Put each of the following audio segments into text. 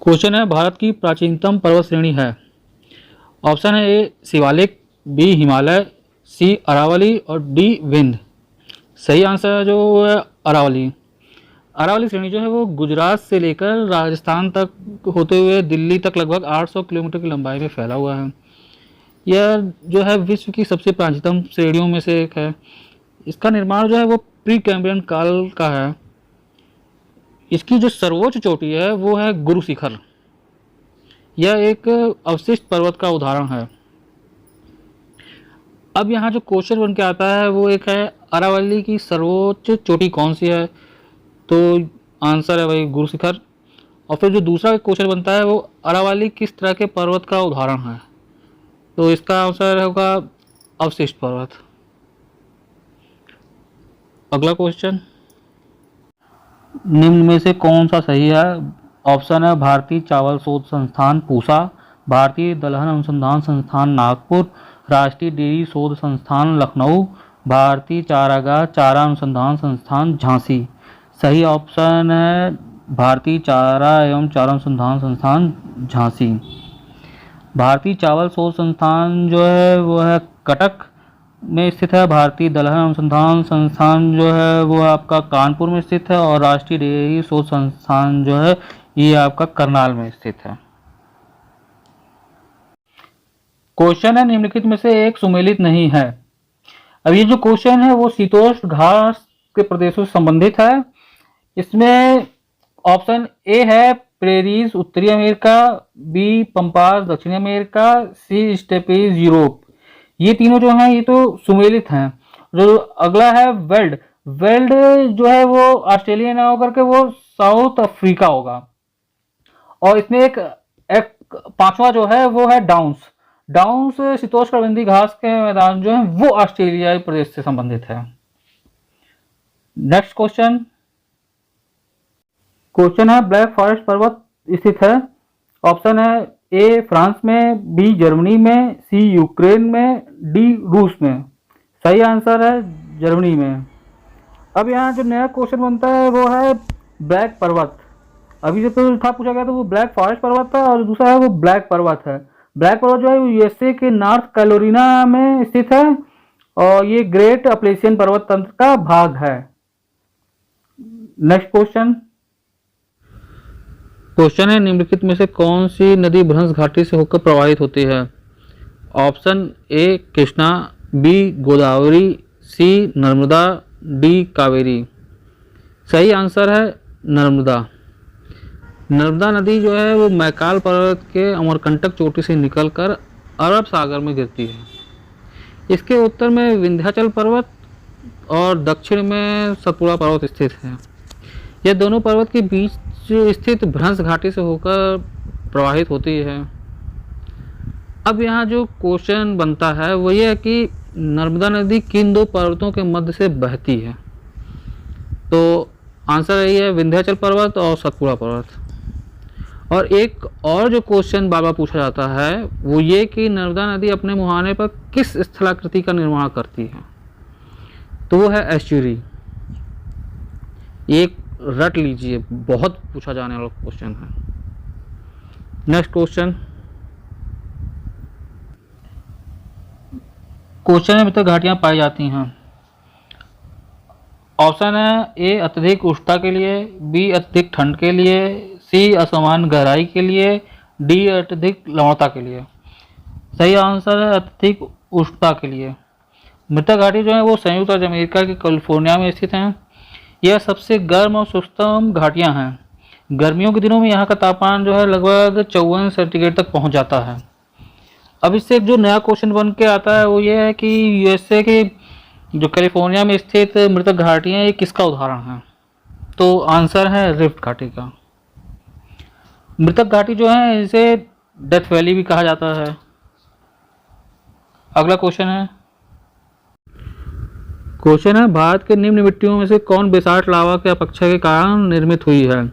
Question है, भारत की प्राचीनतम पर्वत श्रेणी है। ऑप्शन है ए शिवालिक, बी हिमालय, सी अरावली और डी विंध्य। सही आंसर है जो है अरावली। अरावली श्रेणी जो है वो गुजरात से लेकर राजस्थान तक होते हुए दिल्ली तक लगभग 800 किलोमीटर की लंबाई में फैला हुआ है। यह जो है विश्व की सबसे प्राचीनतम श्रेणियों में से एक है। इसका निर्माण जो है वो प्री कैम्ब्रियन काल का है। इसकी जो सर्वोच्च चोटी है वो है गुरु शिखर। यह एक अवशिष्ट पर्वत का उदाहरण है। अब यहाँ जो क्वेश्चन बन के आता है वो एक है, अरावली की सर्वोच्च चोटी कौन सी है? तो आंसर है वही गुरु शिखर। और फिर जो दूसरा क्वेश्चन बनता है वो, अरावली किस तरह के पर्वत का उदाहरण है? तो इसका आंसर होगा अवशिष्ट पर्वत। अगला क्वेश्चन, निम्न में से कौन सा सही है? ऑप्शन है भारतीय चावल शोध संस्थान पूसा, भारतीय दलहन अनुसंधान संस्थान नागपुर, राष्ट्रीय डेयरी शोध संस्थान लखनऊ, भारतीय चारागाह चारा अनुसंधान संस्थान झांसी। सही ऑप्शन है भारतीय चारा एवं चारा अनुसंधान संस्थान झांसी। भारतीय चावल शोध संस्थान जो है वो है कटक में स्थित है। भारतीय दलहन अनुसंधान संस्थान जो है वो आपका कानपुर में स्थित है। और राष्ट्रीय डेयरी शोध संस्थान जो है ये आपका करनाल में स्थित है। क्वेश्चन है, निम्नलिखित में से एक सुमेलित नहीं है। अब ये जो क्वेश्चन है वो शीतोष्ण घास के प्रदेशों से संबंधित है। इसमें ऑप्शन ए है प्रेरीज उत्तरी अमेरिका, बी पंपास दक्षिणी अमेरिका, सी स्टेपीज यूरोप। ये तीनों जो हैं ये तो सुमेलित हैं। जो अगला है वेल्ड, वेल्ड जो है वो ऑस्ट्रेलिया ना होकर के वो साउथ अफ्रीका होगा। और इसमें एक पांचवा जो है वो है डाउन्स। डाउन्स शीतोष्णकटिबंधीय घास के मैदान जो है वो ऑस्ट्रेलियाई प्रदेश से संबंधित है। नेक्स्ट क्वेश्चन, क्वेश्चन है ब्लैक फॉरेस्ट पर्वत स्थित है। ऑप्शन है ए फ्रांस में, बी जर्मनी में, सी यूक्रेन में, डी रूस में। सही आंसर है जर्मनी में। अब यहाँ जो नया क्वेश्चन बनता है वो है ब्लैक पर्वत। अभी जो तो था पूछा गया तो वो ब्लैक फॉरेस्ट पर्वत था और दूसरा है वो ब्लैक पर्वत है। ब्लैक पर्वत जो है वो यूएसए के नॉर्थ कैरोलिना में स्थित है और ये ग्रेट अपलेशियन पर्वत तंत्र का भाग है। नेक्स्ट क्वेश्चन, क्वेश्चन है निम्नलिखित में से कौन सी नदी भ्रंश घाटी से होकर प्रवाहित होती है? Option A Krishna, B Godavari, C Narmada, D Kaveri. सही आंसर है नर्मदा। नर्मदा नदी जो है वो मैकाल पर्वत के अमरकंटक चोटी से निकलकर अरब सागर में गिरती है। इसके उत्तर में विंध्याचल पर्वत और दक्षिण में सतपुड़ा पर्वत स्थित है। यह दोनों पर्वत के बीच स्थित भ्रंश घाटी से होकर प्रवाहित होती है। अब यहाँ जो क्वेश्चन बनता है वो ये है कि नर्मदा नदी किन दो पर्वतों के मध्य से बहती है? तो आंसर यही है विंध्याचल पर्वत और सतपुड़ा पर्वत। और एक और जो क्वेश्चन बार बार पूछा जाता है वो ये कि नर्मदा नदी अपने मुहाने पर किस स्थलाकृति का निर्माण करती है? तो वो है एस्चुरी। एक रट लीजिए, बहुत पूछा जाने वाला क्वेश्चन है। नेक्स्ट क्वेश्चन, क्वेश्चन में घाटियां पाई जाती हैं। ऑप्शन है ए अत्यधिक उष्णता के लिए, बी अत्यधिक ठंड के लिए, सी असमान गहराई के लिए, डी अत्यधिक लवणता के लिए। सही आंसर है अत्यधिक उष्णता के लिए। मृतक घाटी जो है वो संयुक्त राज्य अमेरिका के कैलिफोर्निया में स्थित हैं। यह सबसे गर्म और शुष्कतम घाटियां हैं। गर्मियों के दिनों में यहाँ का तापमान जो है लगभग 54 सेंटीग्रेड तक पहुँच जाता है। अब इससे जो नया क्वेश्चन बन के आता है वो ये है कि यूएसए के जो कैलिफोर्निया में स्थित मृतक घाटियाँ ये किसका उदाहरण है? तो आंसर है रिफ्ट घाटी का। मृतक घाटी जो है इसे डेथ वैली भी कहा जाता है। अगला क्वेश्चन है, क्वेश्चन है भारत के निम्न मिट्टियों में से कौन बेसाल्ट लावा के अपक्षय के कारण निर्मित हुई है?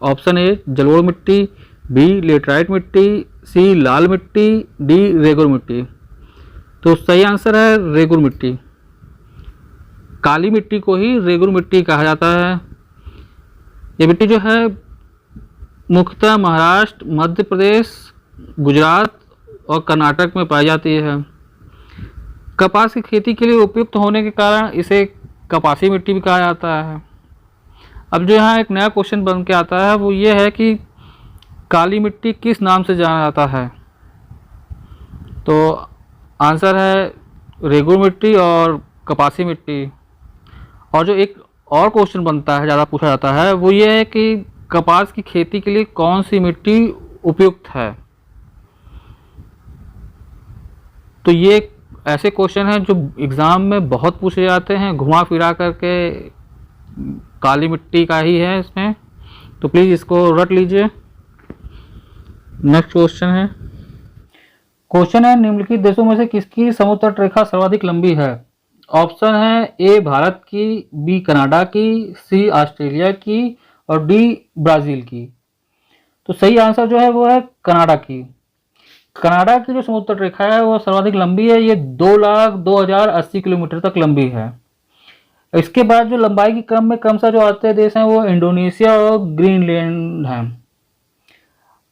ऑप्शन ए जलोढ़ मिट्टी, बी लेटराइट मिट्टी, सी लाल मिट्टी, डी रेगुर मिट्टी। तो सही आंसर है रेगुर मिट्टी। काली मिट्टी को ही रेगुर मिट्टी कहा जाता है। ये मिट्टी जो है मुख्यतः महाराष्ट्र, मध्य प्रदेश, गुजरात और कर्नाटक में पाई जाती है। कपास की खेती के लिए उपयुक्त होने के कारण इसे कपासी मिट्टी भी कहा जाता है। अब जो यहाँ एक नया क्वेश्चन बन के आता है वो ये है कि काली मिट्टी किस नाम से जाना जाता है। तो आंसर है रेगुर मिट्टी और कपासी मिट्टी। और जो एक और क्वेश्चन बनता है, ज़्यादा पूछा जाता है, वो ये है कि कपास की खेती के लिए कौन सी मिट्टी उपयुक्त है। तो ये ऐसे क्वेश्चन हैं जो एग्ज़ाम में बहुत पूछे जाते हैं, घुमा फिरा करके काली मिट्टी का ही है इसमें, तो प्लीज़ इसको रट लीजिए। नेक्स्ट क्वेश्चन है निम्नलिखित देशों में से किसकी समुद्र तट रेखा सर्वाधिक लंबी है। ऑप्शन है ए भारत की, बी कनाडा की, सी ऑस्ट्रेलिया की और डी ब्राज़ील की। तो सही आंसर जो है वो है कनाडा की। कनाडा की जो समुद्र तट रेखा है वो सर्वाधिक लंबी है, ये 2,02,080 किलोमीटर तक लंबी है। इसके बाद जो लंबाई की क्रम में क्रमशः जो आते देश हैं वो इंडोनेशिया और ग्रीनलैंड हैं।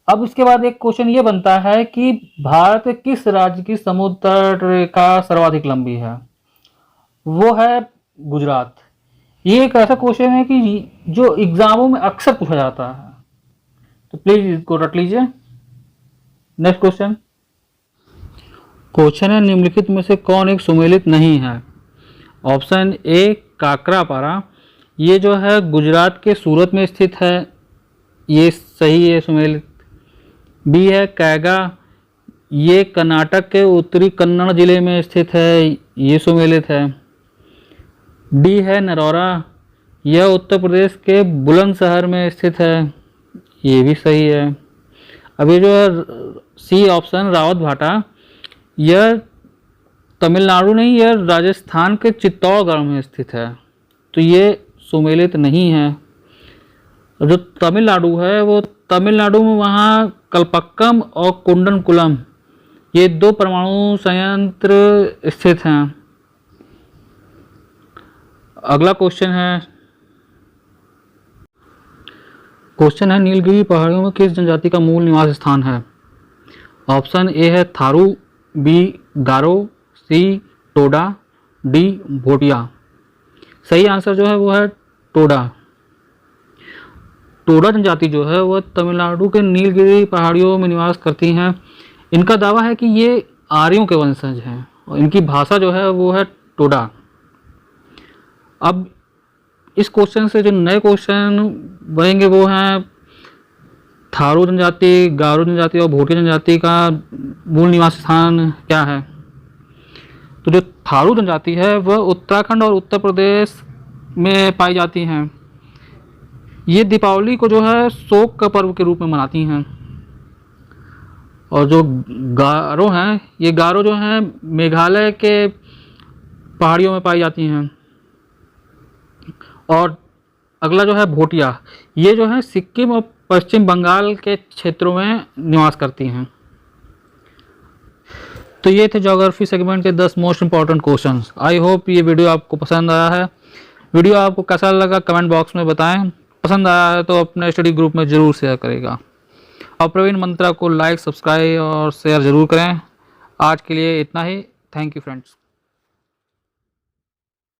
अब इसके बाद एक क्वेश्चन ये बनता है कि भारत के किस राज्य की समुद्र तट रेखा सर्वाधिक लंबी है। वो है गुजरात। ये एक ऐसा क्वेश्चन है कि जो एग्जामों में अक्सर पूछा जाता है, तो प्लीज इसको रट लीजिए। नेक्स्ट क्वेश्चन है निम्नलिखित में से कौन एक सुमेलित नहीं है। ऑप्शन ए काकरापारा, ये जो है गुजरात के सूरत में स्थित है, ये सही है सुमेलित। बी है कैगा, ये कर्नाटक के उत्तरी कन्नड़ जिले में स्थित है, ये सुमेलित है। डी है नरौरा, यह उत्तर प्रदेश के बुलंदशहर में स्थित है, ये भी सही है। अब ये जो है सी ऑप्शन रावत भाटा, यह तमिलनाडु नहीं, यह राजस्थान के चित्तौड़गढ़ में स्थित है, तो ये सुमेलित नहीं है। जो तमिलनाडु है वो तमिलनाडु में वहाँ कल्पक्कम और कुंडनकुलम, ये 2 परमाणु संयंत्र स्थित हैं। अगला क्वेश्चन है नीलगिरी पहाड़ियों में किस जनजाति का मूल निवास स्थान है। ऑप्शन ए है थारू, बी गारो, सी टोडा, डी भोटिया। सही आंसर जो है वो है टोडा। टोडा जनजाति जो है वह तमिलनाडु के नीलगिरी पहाड़ियों में निवास करती हैं। इनका दावा है कि ये आर्यों के वंशज हैं और इनकी भाषा जो है वो है टोडा। अब इस क्वेश्चन से जो नए क्वेश्चन बनेंगे वो हैं थारू जनजाति, गारो जनजाति और भोटिया जनजाति का मूल निवास स्थान क्या है। तो जो थारू जनजाति है वह उत्तराखंड और उत्तर प्रदेश में पाई जाती हैं। ये दीपावली को जो है शोक का पर्व के रूप में मनाती हैं। और जो गारो हैं, ये गारो जो हैं मेघालय के पहाड़ियों में पाई जाती हैं। और अगला जो है भोटिया, ये जो है सिक्किम और पश्चिम बंगाल के क्षेत्रों में निवास करती हैं। तो ये थे ज्योग्राफी सेगमेंट के 10 most important questions. I hope ये वीडियो आपको पसंद आया है। वीडियो आपको कैसा लगा कमेंट बॉक्स में बताएं। पसंद आया है तो अपने स्टडी ग्रुप में ज़रूर शेयर करेगा। और प्रवीण मंत्रा को लाइक, सब्सक्राइब और शेयर ज़रूर करें। आज के लिए इतना ही। Thank you friends.